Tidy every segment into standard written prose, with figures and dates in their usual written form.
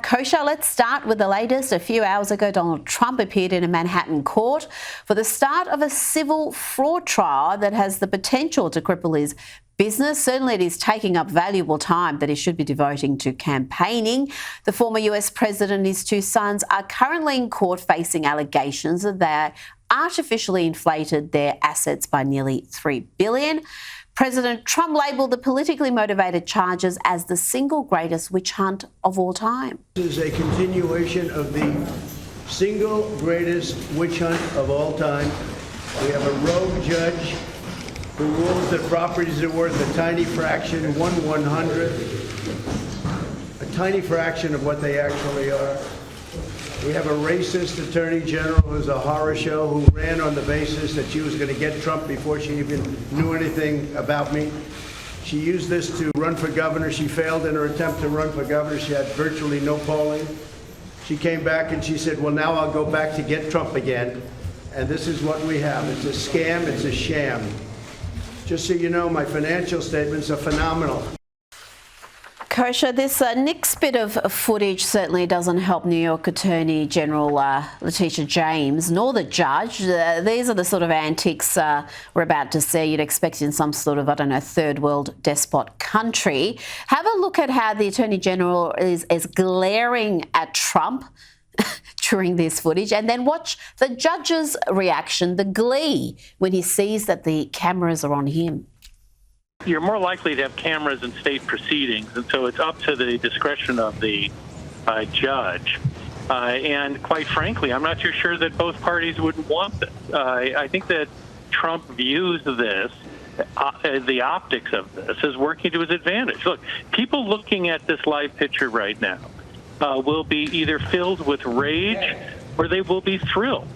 Kosha, let's start with the latest. A few hours ago, Donald Trump appeared in a Manhattan court for the start of a civil fraud trial that has the potential to cripple his business. Certainly it is taking up valuable time that he should be devoting to campaigning. The former US president and his two sons are currently in court facing allegations that they artificially inflated their assets by nearly $3 billion. President Trump labelled the politically motivated charges as the single greatest witch hunt of all time. This is a continuation of the single greatest witch hunt of all time. We have a rogue judge who rules that properties are worth a tiny fraction, 1/100th, a tiny fraction of what they actually are. We have a racist attorney general who's a horror show, who ran on the basis that she was going to get Trump before she even knew anything about me. She used this to run for governor. She failed in her attempt to run for governor. She had virtually no polling. She came back and she said, well, now I'll go back to get Trump again. And this is what we have. It's a scam. It's a sham. Just so you know, my financial statements are phenomenal. Kosha, this next bit of footage certainly doesn't help New York Attorney General Letitia James, nor the judge. These are the sort of antics we're about to see. You'd expect in some sort of, I don't know, third world despot country. Have a look at how the Attorney General is glaring at Trump during this footage, and then watch the judge's reaction, the glee, when he sees that the cameras are on him. You're more likely to have cameras in state proceedings, and so it's up to the discretion of the judge. And quite frankly, I'm not too sure that both parties wouldn't want this. I think that Trump views this, the optics of this, as working to his advantage. Look, people looking at this live picture right now will be either filled with rage or they will be thrilled.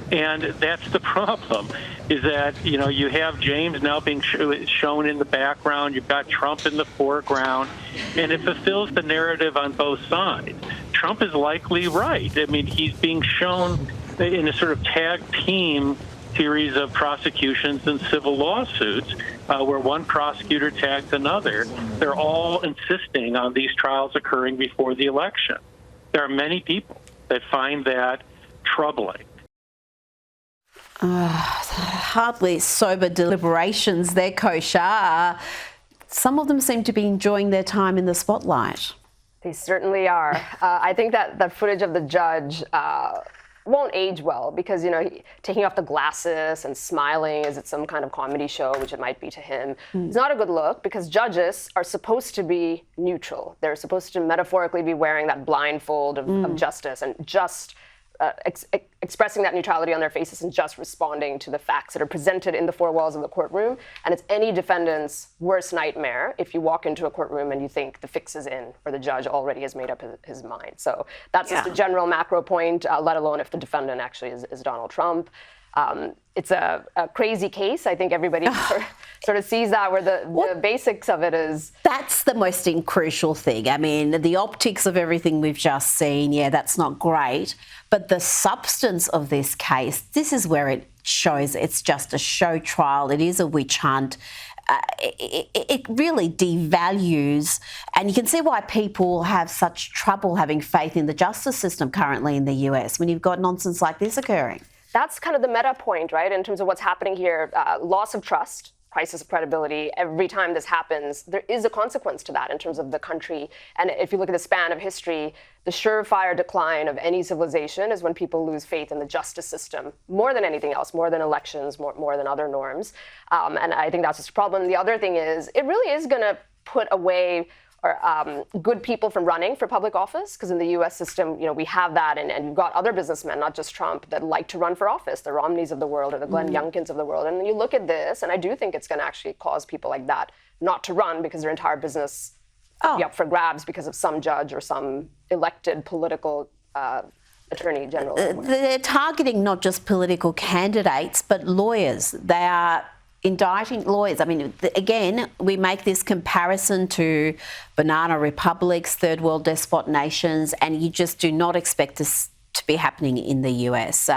And that's the problem, is that, you know, you have James now being shown in the background, you've got Trump in the foreground, and it fulfills the narrative on both sides. Trump is likely right. I mean, he's being shown in a sort of tag team series of prosecutions and civil lawsuits where one prosecutor tags another. They're all insisting on these trials occurring before the election. There are many people that find that troubling. Hardly sober deliberations there, Kosha. Some of them seem to be enjoying their time in the spotlight. They certainly are. I think that the footage of the judge won't age well because, you know, taking off the glasses and smiling as it's some kind of comedy show, which it might be to him, is not a good look because judges are supposed to be neutral. They're supposed to metaphorically be wearing that blindfold of justice and just expressing that neutrality on their faces and just responding to the facts that are presented in the four walls of the courtroom. And it's any defendant's worst nightmare if you walk into a courtroom and you think the fix is in or the judge already has made up his mind. So that's just a general macro point, let alone if the defendant actually is Donald Trump. It's a crazy case. I think everybody sort of sees that, where the basics of it is... That's the most crucial thing. I mean, the optics of everything we've just seen, yeah, that's not great. But the substance of this case, this is where it shows it's just a show trial. It is a witch hunt. It really devalues, and you can see why people have such trouble having faith in the justice system currently in the US when you've got nonsense like this occurring. That's kind of the meta point, right, in terms of what's happening here. Loss of trust, crisis of credibility. Every time this happens, there is a consequence to that in terms of the country. And if you look at the span of history, the surefire decline of any civilization is when people lose faith in the justice system, more than anything else, more than elections, more than other norms. And I think that's just a problem. The other thing is, it really is going to put away good people from running for public office, because in the U.S. system, you know, we have that, and you've got other businessmen, not just Trump, that like to run for office, the Romneys of the world or the Glenn Youngkins of the world. And you look at this, and I do think it's going to actually cause people like that not to run because their entire business be up for grabs because of some judge or some elected political attorney general. They're targeting not just political candidates, but lawyers. They are indicting lawyers. I mean, again, we make this comparison to banana republics, third world despot nations, and you just do not expect this to be happening in the US.